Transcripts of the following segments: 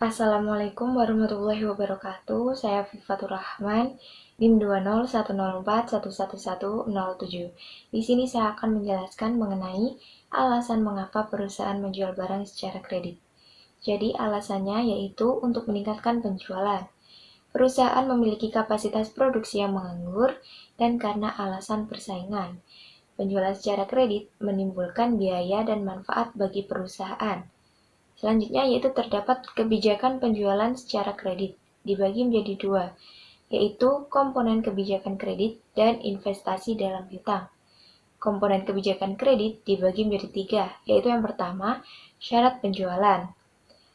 Assalamualaikum warahmatullahi wabarakatuh. Saya Fifatur Rahman, NIM 20104111107. Di sini saya akan menjelaskan mengenai alasan mengapa perusahaan menjual barang secara kredit. Jadi alasannya yaitu untuk meningkatkan penjualan. Perusahaan memiliki kapasitas produksi yang menganggur dan karena alasan persaingan. Penjualan secara kredit menimbulkan biaya dan manfaat bagi perusahaan. Selanjutnya yaitu terdapat kebijakan penjualan secara kredit, dibagi menjadi dua, yaitu komponen kebijakan kredit dan investasi dalam piutang. Komponen kebijakan kredit dibagi menjadi tiga, yaitu yang pertama, syarat penjualan.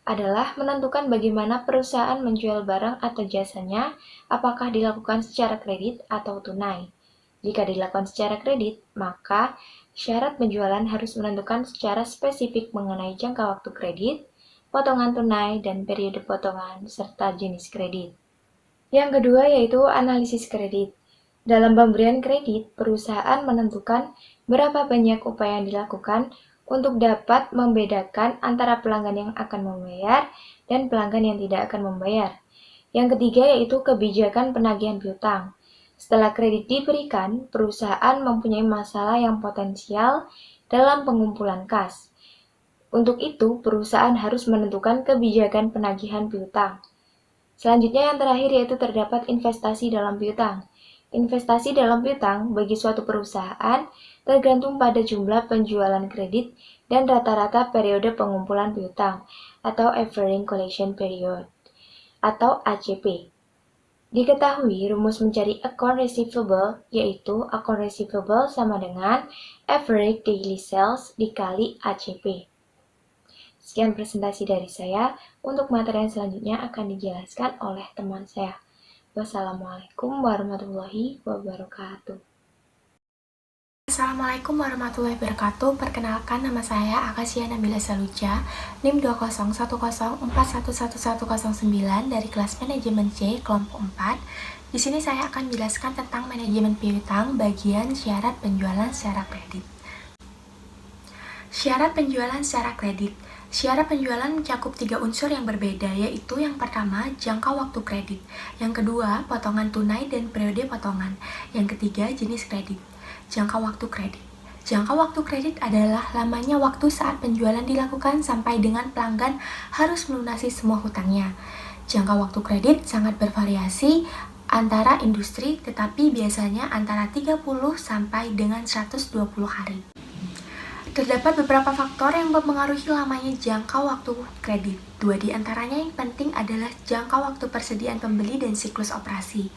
Adalah menentukan bagaimana perusahaan menjual barang atau jasanya, apakah dilakukan secara kredit atau tunai. Jika dilakukan secara kredit, maka syarat penjualan harus menentukan secara spesifik mengenai jangka waktu kredit, potongan tunai, dan periode potongan, serta jenis kredit. Yang kedua yaitu analisis kredit. Dalam pemberian kredit, perusahaan menentukan berapa banyak upaya yang dilakukan untuk dapat membedakan antara pelanggan yang akan membayar dan pelanggan yang tidak akan membayar. Yang ketiga yaitu kebijakan penagihan piutang. Setelah kredit diberikan, perusahaan mempunyai masalah yang potensial dalam pengumpulan kas. Untuk itu, perusahaan harus menentukan kebijakan penagihan piutang. Selanjutnya yang terakhir yaitu terdapat investasi dalam piutang. Investasi dalam piutang bagi suatu perusahaan tergantung pada jumlah penjualan kredit dan rata-rata periode pengumpulan piutang atau Average Collection Period atau ACP. Diketahui rumus mencari account receivable yaitu account receivable sama dengan average daily sales dikali ACP. Sekian presentasi dari saya. Untuk materi yang selanjutnya akan dijelaskan oleh teman saya. Wassalamualaikum warahmatullahi wabarakatuh. Assalamualaikum warahmatullahi wabarakatuh. Perkenalkan, nama saya Akasia Nabila Saluja, NIM 20110411109 dari kelas manajemen C kelompok 4. Di sini saya akan menjelaskan tentang manajemen piutang bagian syarat penjualan secara kredit. Syarat penjualan secara kredit. Syarat penjualan mencakup 3 unsur yang berbeda, yaitu yang pertama, jangka waktu kredit, yang kedua, potongan tunai dan periode potongan, yang ketiga, jenis kredit. Jangka waktu kredit. Jangka waktu kredit adalah lamanya waktu saat penjualan dilakukan sampai dengan pelanggan harus melunasi semua hutangnya. Jangka waktu kredit sangat bervariasi antara industri, tetapi biasanya antara 30 sampai dengan 120 hari. Terdapat beberapa faktor yang mempengaruhi lamanya jangka waktu kredit. 2 di antaranya yang penting adalah jangka waktu persediaan pembeli dan siklus operasi.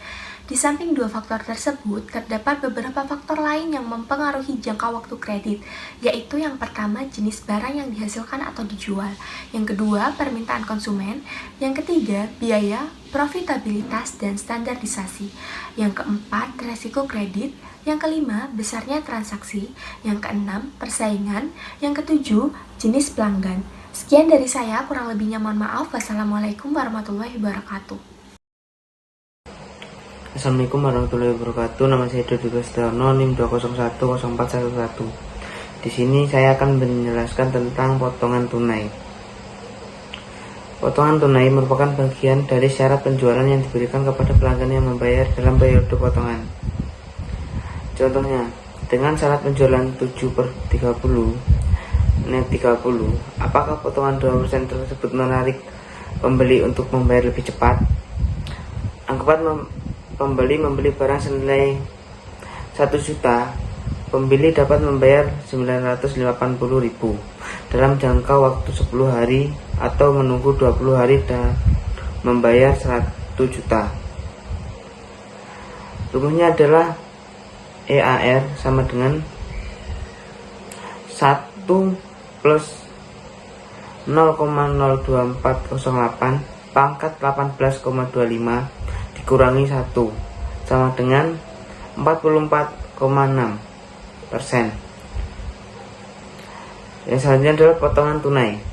Di samping 2 faktor tersebut, terdapat beberapa faktor lain yang mempengaruhi jangka waktu kredit, yaitu yang pertama jenis barang yang dihasilkan atau dijual, yang kedua permintaan konsumen, yang ketiga biaya, profitabilitas, dan standarisasi, yang keempat resiko kredit, yang kelima besarnya transaksi, yang keenam persaingan, yang ketujuh jenis pelanggan. Sekian dari saya, kurang lebihnya mohon maaf. Wassalamualaikum warahmatullahi wabarakatuh. Assalamualaikum warahmatullahi wabarakatuh. Nama saya Dodi Kristiono, NIM 2010411. Di sini saya akan menjelaskan tentang potongan tunai. Potongan tunai merupakan bagian dari syarat penjualan yang diberikan kepada pelanggan yang membayar dalam periode potongan. Contohnya, dengan syarat penjualan 7/30 net 30, apakah potongan 2% tersebut menarik pembeli untuk membayar lebih cepat? Anggapan pembeli membeli barang senilai 1 juta, pembeli dapat membayar 980.000 dalam jangka waktu 10 hari atau menunggu 20 hari dan membayar 1 juta. Rumusnya adalah EAR sama dengan 1 plus 0,02408 pangkat 18,25 dikurangi 1 sama dengan 44,6%. Yang selanjutnya adalah potongan tunai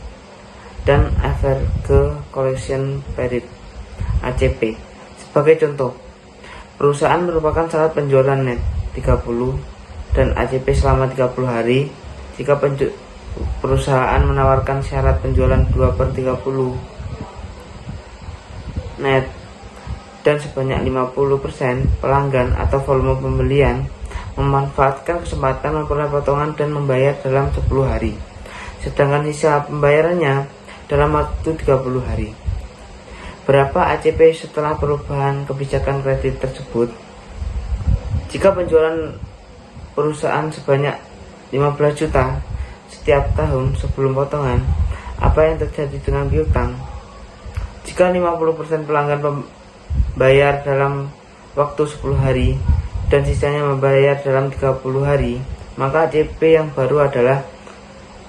dan Average Collection Period ACP. Sebagai contoh, perusahaan merupakan syarat penjualan net 30 dan ACP selama 30 hari. Jika perusahaan menawarkan syarat penjualan 2/30 net dan sebanyak 50% pelanggan atau volume pembelian memanfaatkan kesempatan memperoleh potongan dan membayar dalam 10 hari, sedangkan sisa pembayarannya dalam waktu 30 hari. Berapa ACP setelah perubahan kebijakan kredit tersebut? Jika penjualan perusahaan sebanyak 15 juta setiap tahun sebelum potongan, apa yang terjadi dengan piutang? Jika 50% pelanggan membayar dalam waktu 10 hari dan sisanya membayar dalam 30 hari, maka ACP yang baru adalah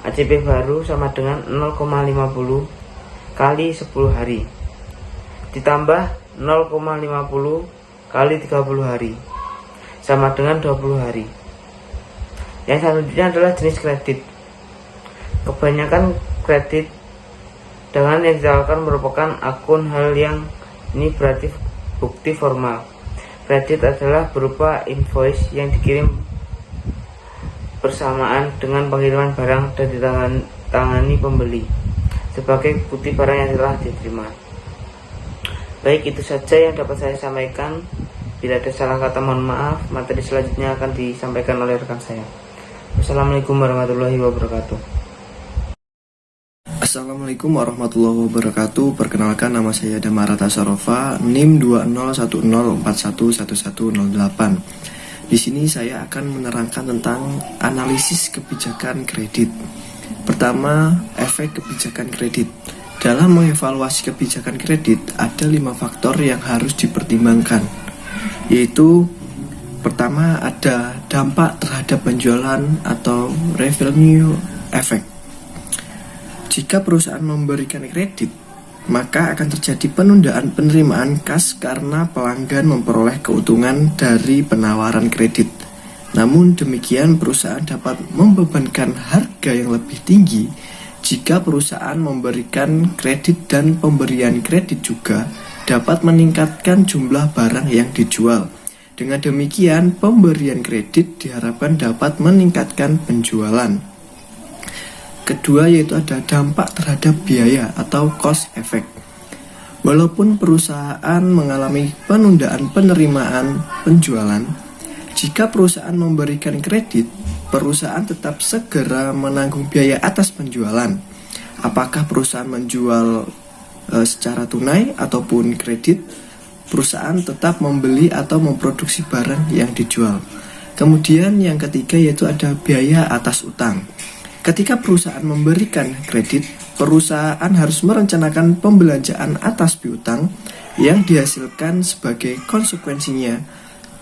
ACP baru sama dengan 0,50 kali 10 hari ditambah 0,50 kali 30 hari sama dengan 20 hari. Yang selanjutnya adalah jenis kredit. Kebanyakan kredit dengan yang ditawarkan merupakan akun, hal yang ini berarti bukti formal. Kredit adalah berupa invoice yang dikirim bersamaan dengan pengiriman barang dan ditangani pembeli sebagai bukti barang yang telah diterima. Baik, itu saja yang dapat saya sampaikan. Bila ada salah kata mohon maaf. Materi selanjutnya akan disampaikan oleh rekan saya. Wassalamualaikum warahmatullahi wabarakatuh. Assalamualaikum warahmatullahi wabarakatuh. Perkenalkan, nama saya Damara Tasarova, NIM 20110411108. Di sini saya akan menerangkan tentang analisis kebijakan kredit. Pertama, efek kebijakan kredit. Dalam mengevaluasi kebijakan kredit, ada 5 faktor yang harus dipertimbangkan, yaitu pertama ada dampak terhadap penjualan atau revenue effect. Jika perusahaan memberikan kredit, maka akan terjadi penundaan penerimaan kas karena pelanggan memperoleh keuntungan dari penawaran kredit. Namun demikian, perusahaan dapat membebankan harga yang lebih tinggi jika perusahaan memberikan kredit, dan pemberian kredit juga dapat meningkatkan jumlah barang yang dijual. Dengan demikian, pemberian kredit diharapkan dapat meningkatkan penjualan. Kedua, yaitu ada dampak terhadap biaya atau cost effect. Walaupun perusahaan mengalami penundaan penerimaan penjualan, jika perusahaan memberikan kredit, perusahaan tetap segera menanggung biaya atas penjualan. Apakah perusahaan menjual secara tunai ataupun kredit, perusahaan tetap membeli atau memproduksi barang yang dijual. Kemudian yang ketiga yaitu ada biaya atas utang. Ketika perusahaan memberikan kredit, perusahaan harus merencanakan pembelanjaan atas piutang yang dihasilkan sebagai konsekuensinya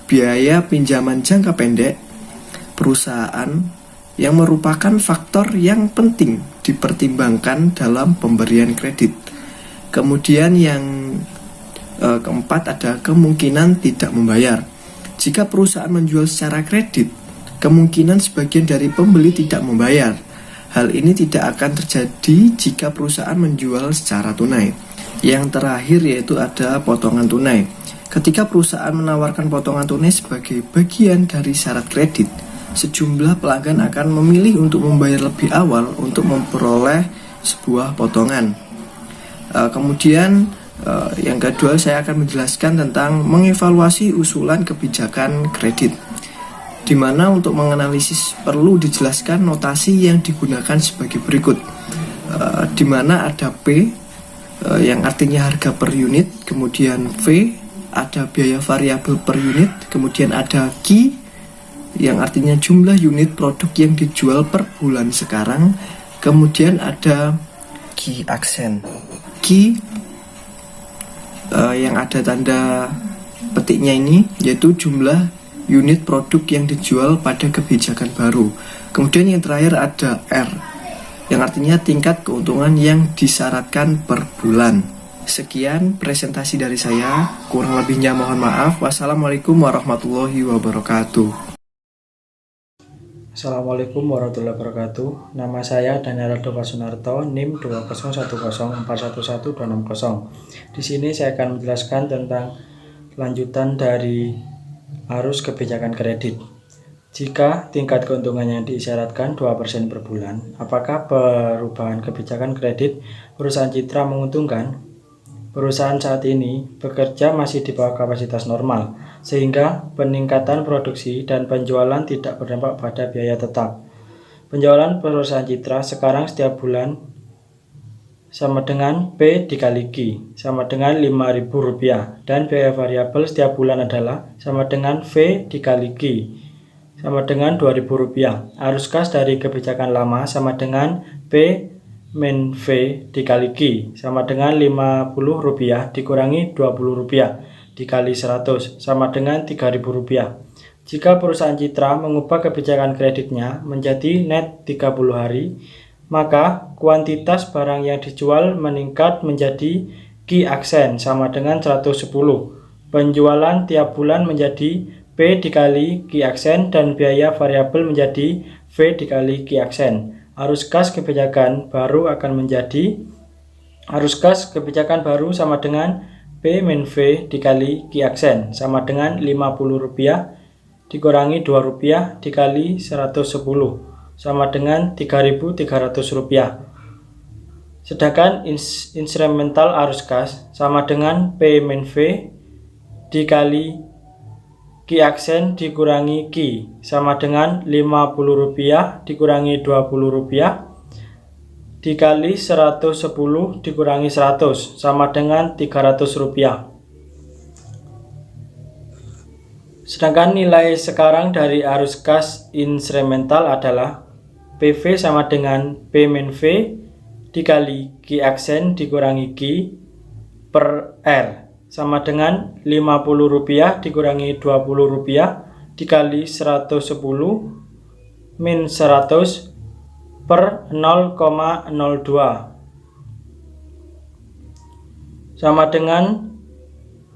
biaya pinjaman jangka pendek perusahaan, yang merupakan faktor yang penting dipertimbangkan dalam pemberian kredit. Kemudian yang keempat ada kemungkinan tidak membayar. Jika perusahaan menjual secara kredit, kemungkinan sebagian dari pembeli tidak membayar. Hal ini tidak akan terjadi jika perusahaan menjual secara tunai. Yang terakhir yaitu ada potongan tunai. Ketika perusahaan menawarkan potongan tunai sebagai bagian dari syarat kredit, sejumlah pelanggan akan memilih untuk membayar lebih awal untuk memperoleh sebuah potongan. Kemudian yang kedua, saya akan menjelaskan tentang mengevaluasi usulan kebijakan kredit, di mana untuk menganalisis perlu dijelaskan notasi yang digunakan sebagai berikut, di mana ada P yang artinya harga per unit, kemudian V ada biaya variabel per unit, kemudian ada Q yang artinya jumlah unit produk yang dijual per bulan sekarang, kemudian ada key aksen key yang ada tanda petiknya ini, yaitu jumlah unit produk yang dijual pada kebijakan baru. Kemudian yang terakhir ada R yang artinya tingkat keuntungan yang disyaratkan per bulan. Sekian presentasi dari saya, kurang lebihnya mohon maaf. Wassalamualaikum warahmatullahi wabarakatuh. Assalamualaikum warahmatullahi wabarakatuh. Nama saya Daniel Dova Sunarto, NIM 20104112660. Di sini saya akan menjelaskan tentang lanjutan dari arus kebijakan kredit. Jika tingkat keuntungan yang diisyaratkan 2% per bulan, apakah perubahan kebijakan kredit perusahaan Citra menguntungkan? perusahaan saat ini bekerja masih di bawah kapasitas normal, sehingga peningkatan produksi dan penjualan tidak berdampak pada biaya tetap. Penjualan perusahaan Citra sekarang setiap bulan sama dengan P dikali Q, sama dengan Rp5.000, dan biaya variabel setiap bulan adalah sama dengan V dikali Q, sama dengan Rp2.000. Arus kas dari kebijakan lama sama dengan P min V dikali Q, sama dengan Rp50 dikurangi Rp20 dikali 100, sama dengan Rp3.000. Jika perusahaan Citra mengubah kebijakan kreditnya menjadi net 30 hari, maka kuantitas barang yang dijual meningkat menjadi Q aksen sama dengan 110. Penjualan tiap bulan menjadi P dikali Q aksen dan biaya variabel menjadi V dikali Q aksen. Arus kas kebijakan baru sama dengan P min V dikali Q aksen sama dengan Rp50 dikurangi Rp2 dikali 110 sama dengan Rp3.300. Sedangkan instrumental arus kas sama dengan P min V dikali Q aksen dikurangi Q sama dengan Rp50 dikurangi Rp20 dikali 110 dikurangi 100 sama dengan Rp300. Sedangkan nilai sekarang dari arus kas instrumental adalah PV sama dengan P min V dikali Q aksen dikurangi Q per R sama dengan Rp50 dikurangi Rp20 dikali 110 min 100 per 0,02 sama dengan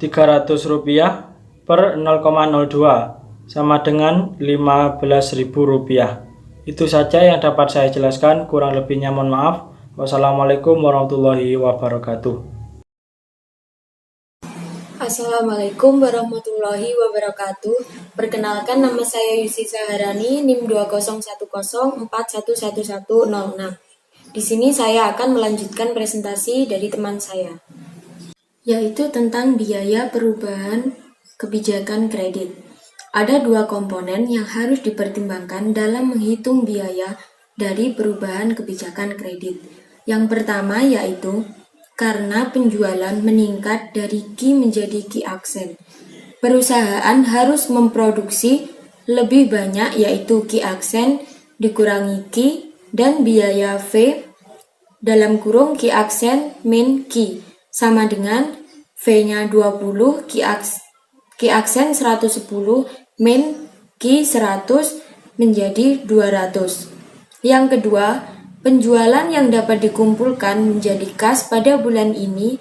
Rp300 per 0,02 sama dengan Rp15.000. Itu saja yang dapat saya jelaskan, kurang lebihnya mohon maaf. Wassalamualaikum warahmatullahi wabarakatuh. Assalamualaikum warahmatullahi wabarakatuh. Perkenalkan, nama saya Yusi Saharani, NIM 2010411106. Di sini saya akan melanjutkan presentasi dari teman saya, yaitu tentang biaya perubahan kebijakan kredit. Ada dua komponen yang harus dipertimbangkan dalam menghitung biaya dari perubahan kebijakan kredit. Yang pertama yaitu karena penjualan meningkat dari Q menjadi Q aksen. Perusahaan harus memproduksi lebih banyak yaitu Q aksen dikurangi Q dan biaya V dalam kurung Q aksen min Q sama dengan V-nya 20 Q aksen 110 min Q 100 menjadi 200. Yang kedua, penjualan yang dapat dikumpulkan menjadi kas pada bulan ini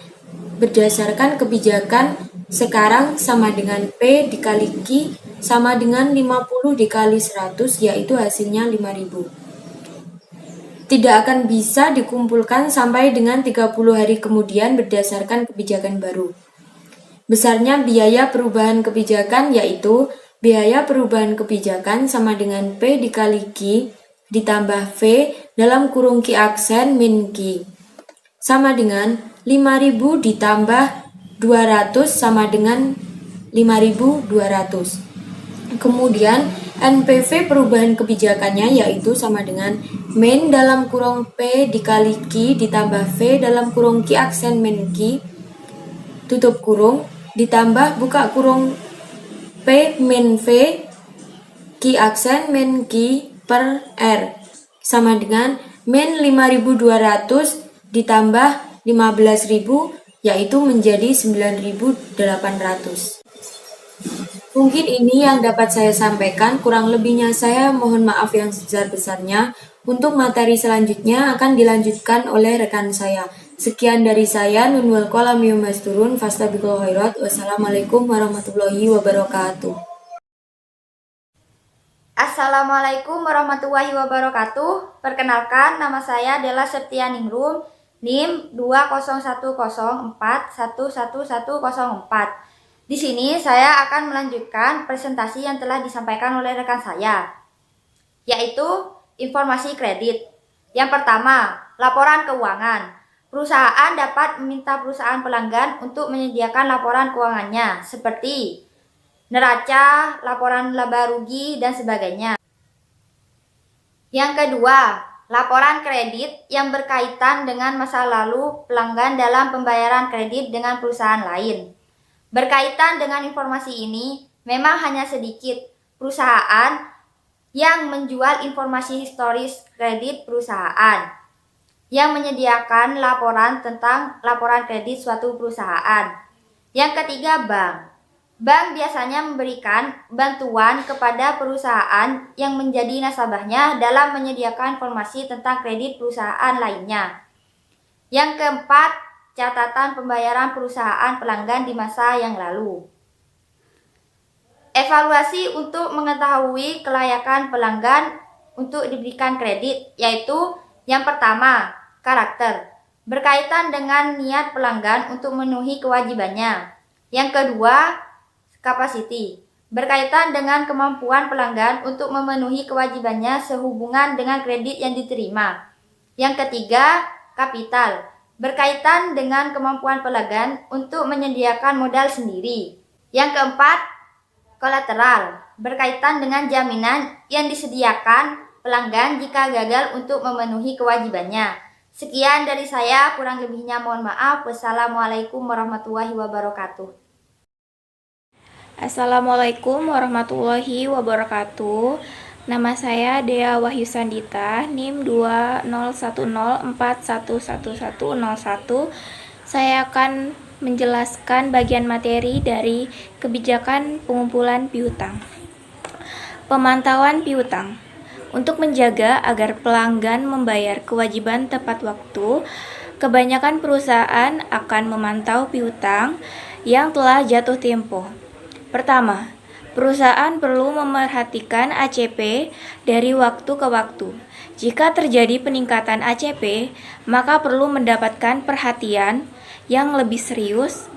berdasarkan kebijakan sekarang sama dengan P dikali Q sama dengan 50 dikali 100 yaitu hasilnya 5.000. Tidak akan bisa dikumpulkan sampai dengan 30 hari kemudian berdasarkan kebijakan baru. Besarnya biaya perubahan kebijakan yaitu biaya perubahan kebijakan sama dengan P dikali Q ditambah V dalam kurung Q aksen min Q sama dengan 5.000 ditambah 200 sama dengan 5.200. Kemudian NPV perubahan kebijakannya yaitu sama dengan min dalam kurung P dikali Q ditambah V dalam kurung Q aksen min Q tutup kurung ditambah buka kurung P min V Q aksen min Q per R sama dengan min 5.200 ditambah 15.000 yaitu menjadi 9.800. Mungkin ini yang dapat saya sampaikan, kurang lebihnya saya mohon maaf yang sebesar-besarnya. Untuk materi selanjutnya akan dilanjutkan oleh rekan saya. Sekian dari saya, nun wal qalam yasturun, fastabiqul khairat. Wassalamualaikum warahmatullahi wabarakatuh. Assalamualaikum warahmatullahi wabarakatuh. Perkenalkan, nama saya Della Septianingrum, NIM 2010411104. Di sini saya akan melanjutkan presentasi yang telah disampaikan oleh rekan saya, yaitu informasi kredit. Yang pertama, laporan keuangan. Perusahaan dapat meminta perusahaan pelanggan untuk menyediakan laporan keuangannya seperti neraca, laporan laba rugi, dan sebagainya. Yang kedua, laporan kredit yang berkaitan dengan masa lalu pelanggan dalam pembayaran kredit dengan perusahaan lain. Berkaitan dengan informasi ini, memang hanya sedikit perusahaan yang menjual informasi historis kredit perusahaan, yang menyediakan laporan tentang laporan kredit suatu perusahaan. Yang ketiga, bank. Bank biasanya memberikan bantuan kepada perusahaan yang menjadi nasabahnya dalam menyediakan informasi tentang kredit perusahaan lainnya. Yang keempat, catatan pembayaran perusahaan pelanggan di masa yang lalu. Evaluasi untuk mengetahui kelayakan pelanggan untuk diberikan kredit, yaitu yang pertama, karakter, berkaitan dengan niat pelanggan untuk memenuhi kewajibannya. Yang kedua, capacity, berkaitan dengan kemampuan pelanggan untuk memenuhi kewajibannya sehubungan dengan kredit yang diterima. Yang ketiga, kapital, berkaitan dengan kemampuan pelanggan untuk menyediakan modal sendiri. Yang keempat, kolateral, berkaitan dengan jaminan yang disediakan pelanggan jika gagal untuk memenuhi kewajibannya. Sekian dari saya, kurang lebihnya mohon maaf. Wassalamualaikum warahmatullahi wabarakatuh. Assalamualaikum warahmatullahi wabarakatuh. Nama saya Dea Wahyu Sandita, NIM 20104111101. Saya akan menjelaskan bagian materi dari kebijakan pengumpulan piutang. Pemantauan piutang. Untuk menjaga agar pelanggan membayar kewajiban tepat waktu, kebanyakan perusahaan akan memantau piutang yang telah jatuh tempo. Pertama, perusahaan perlu memerhatikan ACP dari waktu ke waktu. Jika terjadi peningkatan ACP, maka perlu mendapatkan perhatian yang lebih serius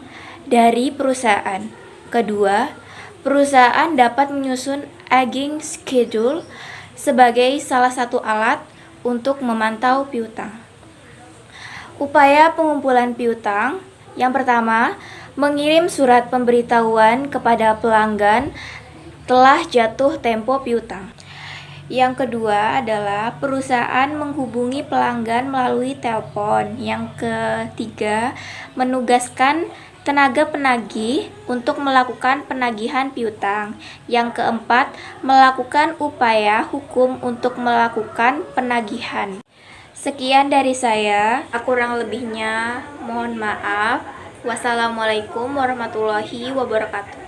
dari perusahaan. Kedua, perusahaan dapat menyusun aging schedule sebagai salah satu alat untuk memantau piutang. Upaya pengumpulan piutang. Yang pertama, mengirim surat pemberitahuan kepada pelanggan telah jatuh tempo piutang. Yang kedua adalah perusahaan menghubungi pelanggan melalui telepon. Yang ketiga, menugaskan tenaga penagih untuk melakukan penagihan piutang. Yang keempat, melakukan upaya hukum untuk melakukan penagihan. Sekian dari saya, kurang lebihnya mohon maaf. Wassalamualaikum warahmatullahi wabarakatuh.